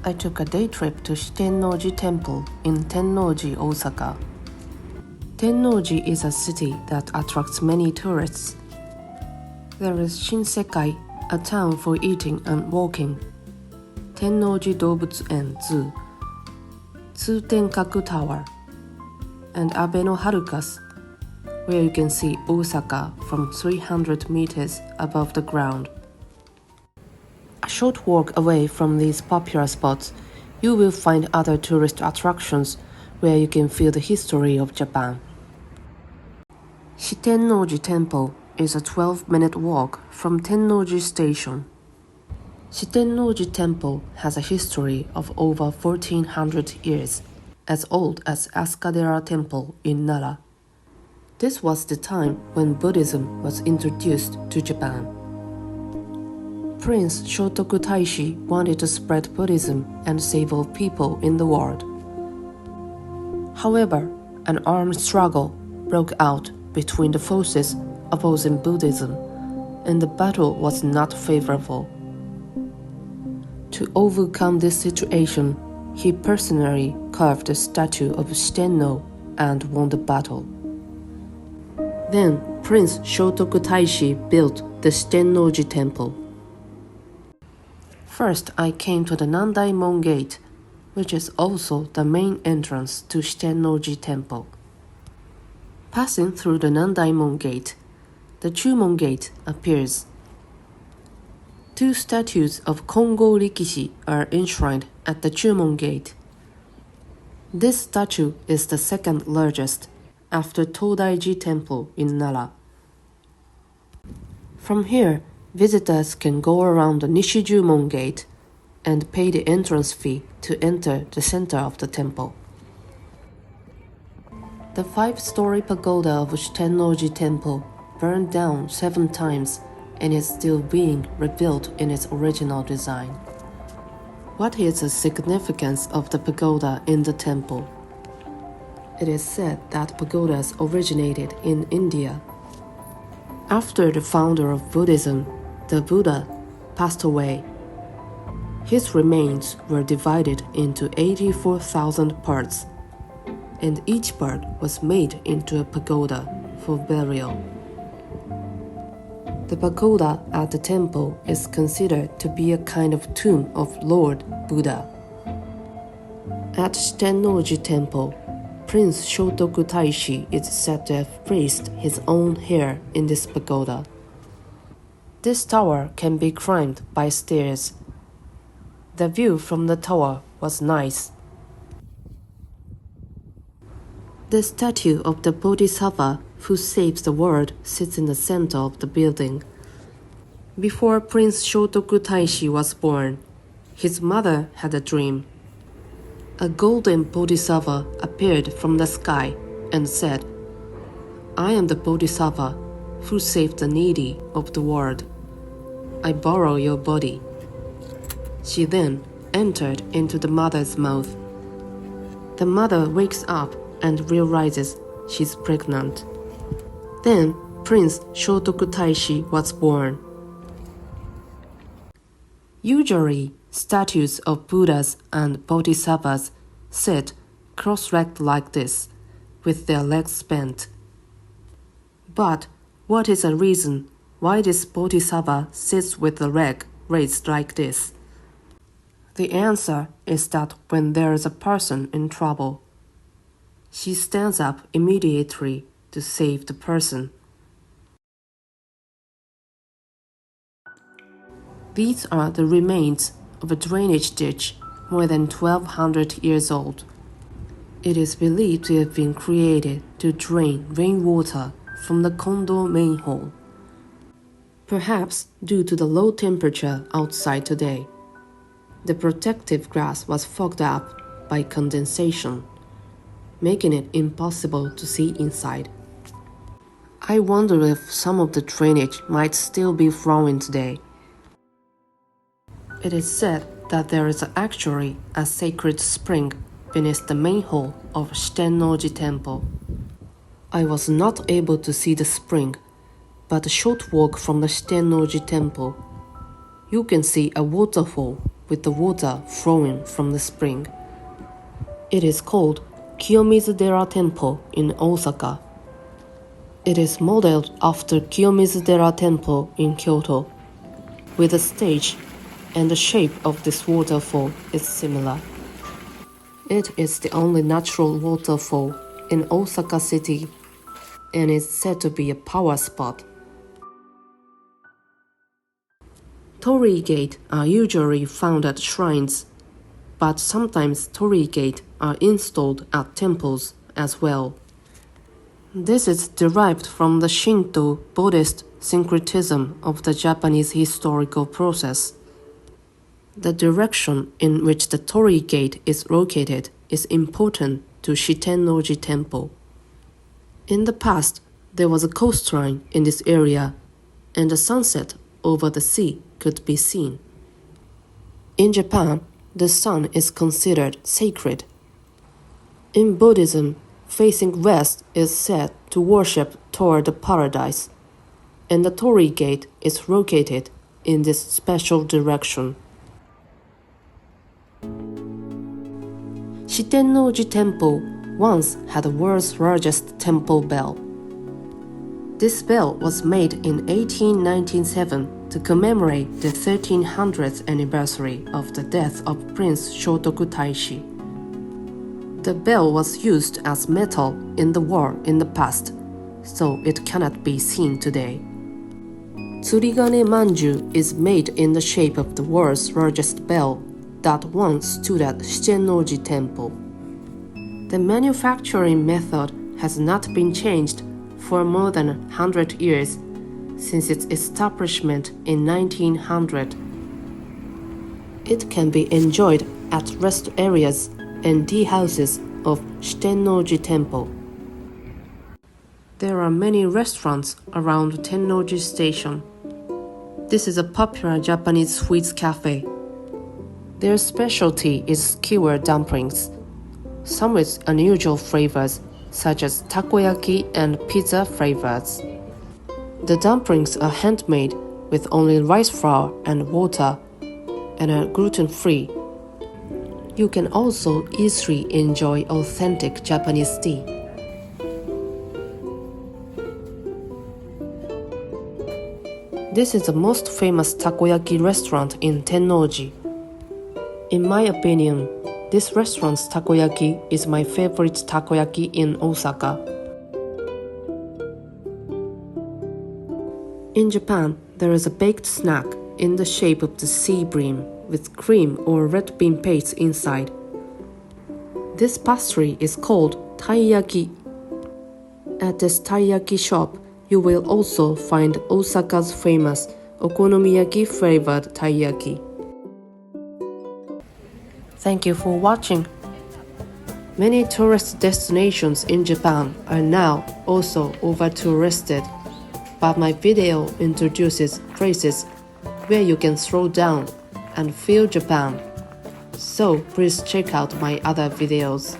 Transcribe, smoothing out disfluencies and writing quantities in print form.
I took a day trip to Shitennoji Temple in Tennoji, Osaka. Tennoji is a city that attracts many tourists. There is Shinsekai, a town for eating and walking, Tennoji Dobutsu-en Zoo, Tsutenkaku Tower, and Abe no Harukasu, where you can see Osaka from 300 meters above the ground. A short walk away from these popular spots, you will find other tourist attractions where you can feel the history of Japan. Shitennoji Temple is a 12-minute walk from Tennoji Station. Shitennoji Temple has a history of over 1400 years, as old as Asakadera Temple in Nara. This was the time when Buddhism was introduced to Japan. Prince Shotoku Taishi wanted to spread Buddhism and save all people in the world. However, an armed struggle broke out between the forces opposing Buddhism, and the battle was not favorable. To overcome this situation, he personally carved a statue of Shitenno and won the battle. Then Prince Shotoku Taishi built the Shitennoji Temple. First, I came to the Nandaimon Gate, which is also the main entrance to Shitennoji Temple. Passing through the Nandaimon Gate, the Chumon Gate appears. Two statues of Kongo Rikishi are enshrined at the Chumon Gate. This statue is the second largest, after Todaiji Temple in Nara. From here, visitors can go around the Nishijumon Gate and pay the entrance fee to enter the center of the temple. The 5-story pagoda of Shitennoji Temple burned down 7 times and is still being rebuilt in its original design. What is the significance of the pagoda in the temple? It is said that pagodas originated in India. After the founder of Buddhism, the Buddha, passed away. His remains were divided into 84,000 parts, and each part was made into a pagoda for burial. The pagoda at the temple is considered to be a kind of tomb of Lord Buddha. At Shitennoji Temple, Prince Shotoku Taishi is said to have placed his own hair in this pagoda. This tower can be climbed by stairs. The view from the tower was nice. The statue of the Bodhisattva who saves the world sits in the center of the building. Before Prince Shotoku Taishi was born, his mother had a dream. A golden Bodhisattva appeared from the sky and said, "I am the Bodhisattva who saved the needy of the world. I borrow your body." She then entered into the mother's mouth. The mother wakes up and realizes she's pregnant. Then Prince Shotoku Taishi was born. Usually, statues of Buddhas and Bodhisattvas sit cross-legged like this, with their legs bent. But what is the reason why this Bodhisattva sits with the leg raised like this? The answer is that when there is a person in trouble, she stands up immediately to save the person. These are the remains of a drainage ditch more than 1200 years old. It is believed to have been created to drain rainwater from the condo manhole, perhaps due to the low temperature outside today. The protective glass was fogged up by condensation, making it impossible to see inside. I wonder if some of the drainage might still be flowing today. It is said that there is actually a sacred spring beneath the main hall of Shitennoji Temple. I was not able to see the spring, but a short walk from the Shitennoji Temple, you can see a waterfall with the water flowing from the spring. It is called Kiyomizudera Temple in Osaka. It is modeled after Kiyomizudera Temple in Kyoto, with a stage, and the shape of this waterfall is similar. It is the only natural waterfall in Osaka City and is said to be a power spot. Torii-gate are usually found at shrines, but sometimes torii-gate are installed at temples as well. This is derived from the Shinto Buddhist syncretism of the Japanese historical process. The direction in which the torii-gate is located is important to Shitennoji Temple. In the past, there was a coastline in this area, and the sunset over the sea could be seen. In Japan, the sun is considered sacred. In Buddhism, facing west is said to worship toward the paradise, and the torii-gate is located in this special direction. Shitennoji Temple once had the world's largest temple bell. This bell was made in 1897 to commemorate the 1300th anniversary of the death of Prince Shotoku Taishi. The bell was used as metal in the war in the past, so it cannot be seen today. Tsurigane manju is made in the shape of the world's largest bell that once stood at Shitennoji Temple. The manufacturing method has not been changed for more than 100 years since its establishment in 1900. It can be enjoyed at rest areas and tea houses of Shitennoji Temple. There are many restaurants around Tennoji Station. This is a popular Japanese sweets cafe. Their specialty is skewer dumplings, some with unusual flavors such as takoyaki and pizza flavors. The dumplings are handmade with only rice flour and water and are gluten-free. You can also easily enjoy authentic Japanese tea. This is the most famous takoyaki restaurant in Tennoji. In my opinion, this restaurant's takoyaki is my favorite takoyaki in Osaka. In Japan, there is a baked snack in the shape of the sea bream with cream or red bean paste inside. This pastry is called taiyaki. At this taiyaki shop, you will also find Osaka's famous okonomiyaki flavored taiyaki. Thank you for watching. Many tourist destinations in Japan are now also over-touristed, but my video introduces places where you can slow down and feel Japan. So please check out my other videos.